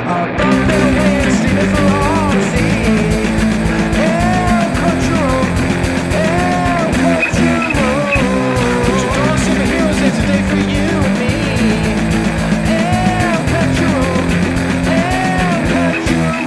bumping away and streaming for all to see. El Cachorro, El Cachorro. We should draw superheroes here today for you and me. El Cachorro, El Cachorro.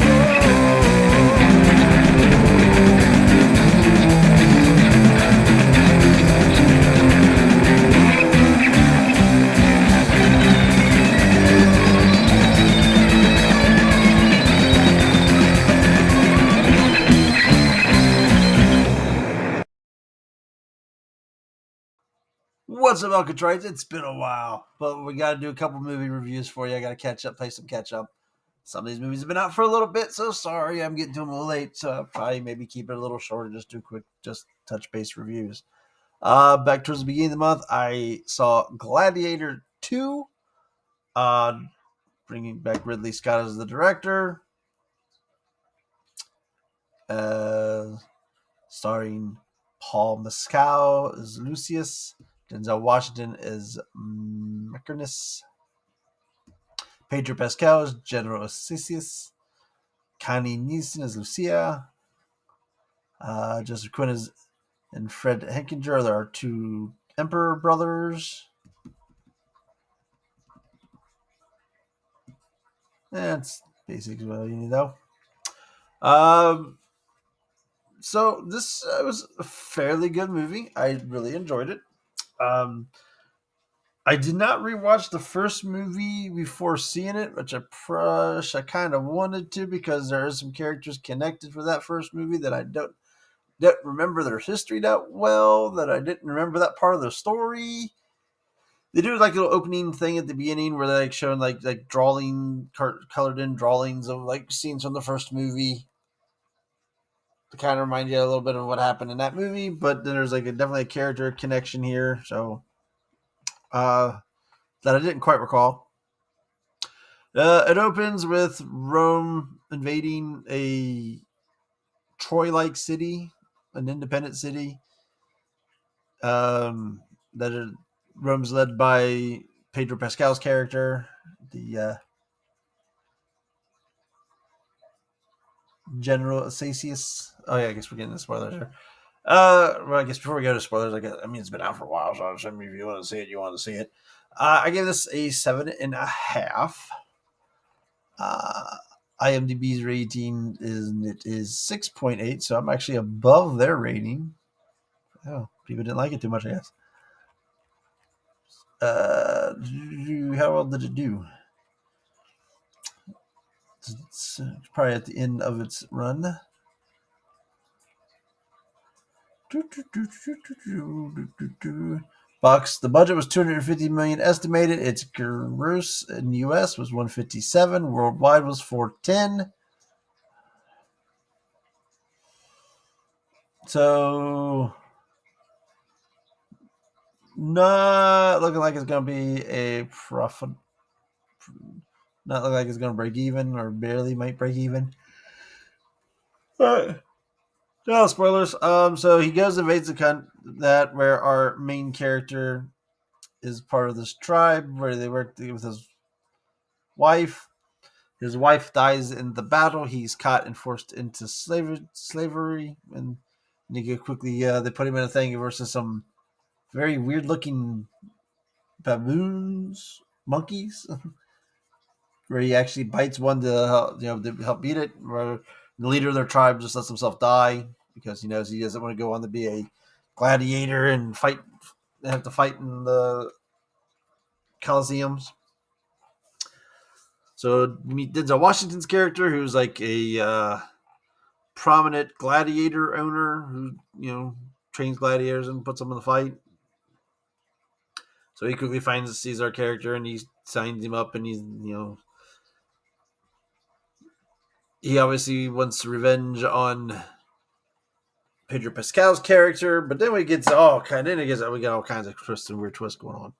What's up, Alcatraz? It's been a while, but we got to do a couple movie reviews for you. I got to catch up, play some catch up. Some of these movies have been out for a little bit, so sorry I'm getting to them a little late. So I'll probably maybe keep it a little shorter, just do quick, just touch base reviews. Back towards the beginning of the month, I saw Gladiator II, bringing back Ridley Scott as the director, starring Paul Mescal as Lucius, Denzel Washington as Macrinus, Pedro Pascal as General Assisius, Connie Nielsen as Lucia, Joseph Quinn as and Fred Henkinger. There are two Emperor brothers. That's basically what you need, though. So this was a fairly good movie. I really enjoyed it. I did not rewatch the first movie before seeing it, which I kind of wanted to, because there are some characters connected for that first movie that I don't remember their history that well, that I didn't remember that part of the story. They do like a little opening thing at the beginning where they're like showing like colored in drawings of like scenes from the first movie to kind of remind you a little bit of what happened in that movie. But then there's like definitely a character connection here, so that I didn't quite recall. It opens with Rome invading a Troy-like city, an independent city. Rome's led by Pedro Pascal's character, the General Assisius. Oh yeah, I guess we're getting the spoilers here. Well, I guess before we go to spoilers, I mean it's been out for a while, so if you want to see it, you want to see it. I gave this a 7.5. IMDb's rating is 6.8, so I'm actually above their rating. Oh, people didn't like it too much, I guess. How well did it do? It's probably at the end of its run. Box. The budget was $250 million estimated. Its gross in the U.S. was $157. Worldwide was $410. So, not looking like it's going to be a profit. Not looking like it's going to break even, or barely might break even. No spoilers. So he goes and invades that where our main character is part of this tribe where they work with his wife. His wife dies in the battle. He's caught and forced into slavery, and they quickly they put him in a thing versus some very weird looking baboons, monkeys, where he actually bites one to help beat it. Where the leader of their tribe just lets himself die because he knows he doesn't want to go on to be a gladiator and fight. They have to fight in the Colosseums. So we meet Denzel Washington's character, who's like a prominent gladiator owner who trains gladiators and puts them in the fight. So he quickly sees our character and he signs him up, and he obviously wants revenge on Pedro Pascal's character, but then we get we got all kinds of weird twists going on.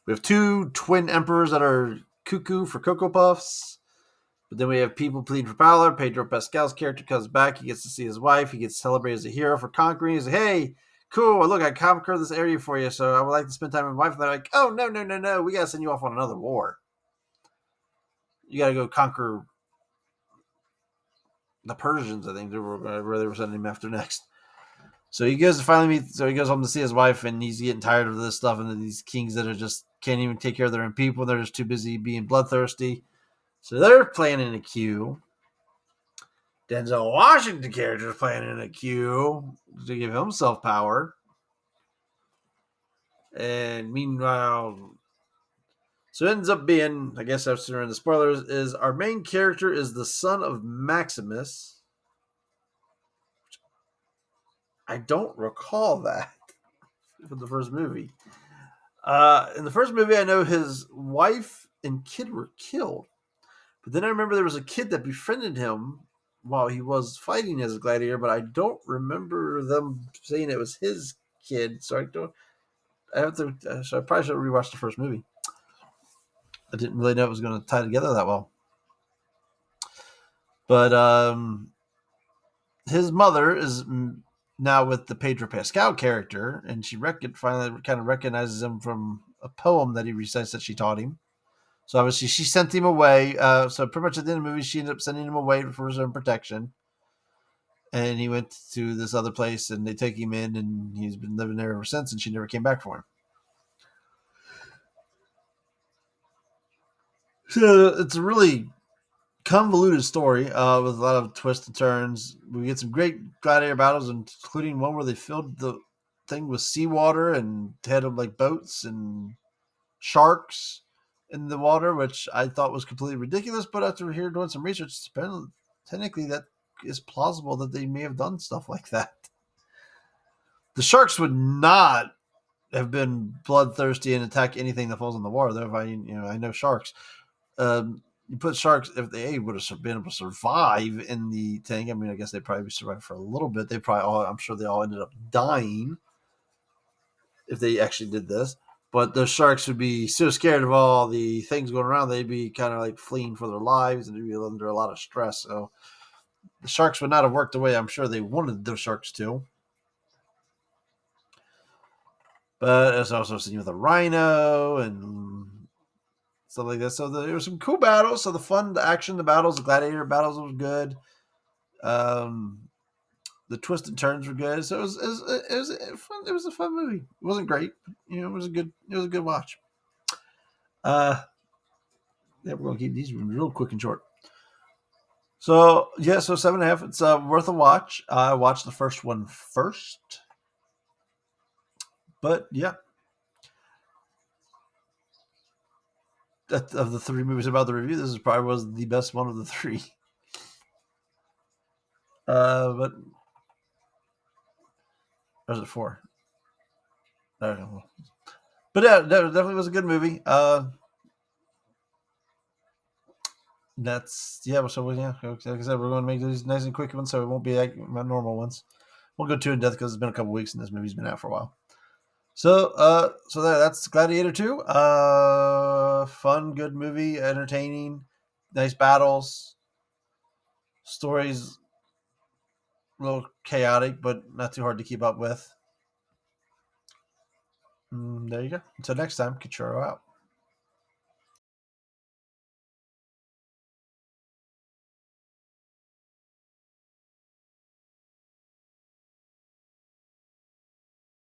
We have two twin emperors that are cuckoo for Cocoa Puffs. But then we have people pleading for power. Pedro Pascal's character comes back. He gets to see his wife. He gets celebrated as a hero for conquering. He's like, hey, cool. Look, I conquered this area for you, so I would like to spend time with my wife. And they're like, oh, no. We got to send you off on another war. you got to go conquer the Persians. I think they were where they were sending him after next. So he goes to finally meet. So he goes home to see his wife, and he's getting tired of this stuff and these kings that are just can't even take care of their own people. They're just too busy being bloodthirsty. So they're planning a coup. Denzel Washington character is planning a coup to give himself power. And meanwhile, so it ends up being, I guess after in the spoilers, is our main character is the son of Maximus. I don't recall that from the first movie. In the first movie, I know his wife and kid were killed. But then I remember there was a kid that befriended him while he was fighting as a gladiator, but I don't remember them saying it was his kid. So I don't. I have to. So I probably should rewatch the first movie. I didn't really know it was going to tie together that well. But his mother is now with the Pedro Pascal character, and she finally kind of recognizes him from a poem that he recites that she taught him. So obviously she sent him away. So pretty much at the end of the movie, she ended up sending him away for his own protection. And he went to this other place, and they take him in, and he's been living there ever since. And she never came back for him. So it's a really convoluted story with a lot of twists and turns. We get some great gladiator battles, including one where they filled the thing with seawater and had them like boats and sharks in the water, which I thought was completely ridiculous. But after here doing some research, apparently, technically, that is plausible that they may have done stuff like that. The sharks would not have been bloodthirsty and attack anything that falls in the water. Though, if I know sharks. You put sharks, if they would have been able to survive in the tank. I mean, I guess they probably survived for a little bit. They probably all, I'm sure they all ended up dying if they actually did this. But the sharks would be so scared of all the things going around, they'd be kind of like fleeing for their lives and they'd be under a lot of stress. So the sharks would not have worked the way I'm sure they wanted those sharks to. But it's also seen with a rhino and stuff like that. So there were some cool battles. So the action, the battles, the gladiator battles was good. The twists and turns were good. So it was a fun movie. It wasn't great, but, it was a good watch. Yeah, we're gonna keep these real quick and short. So yeah, so 7.5. It's worth a watch. I watched the first one first, but yeah, of the three movies about the review, this is probably was the best one of the three. But or was it four? I don't know. But yeah, that definitely was a good movie. That's yeah. So yeah, like I said, we're going to make these nice and quick ones, so it won't be like my normal ones. Won't go too in depth because it's been a couple weeks and this movie's been out for a while. So that's Gladiator 2. Fun, good movie, entertaining, nice battles, stories a little chaotic, but not too hard to keep up with. There you go. Until next time, Cachorro out.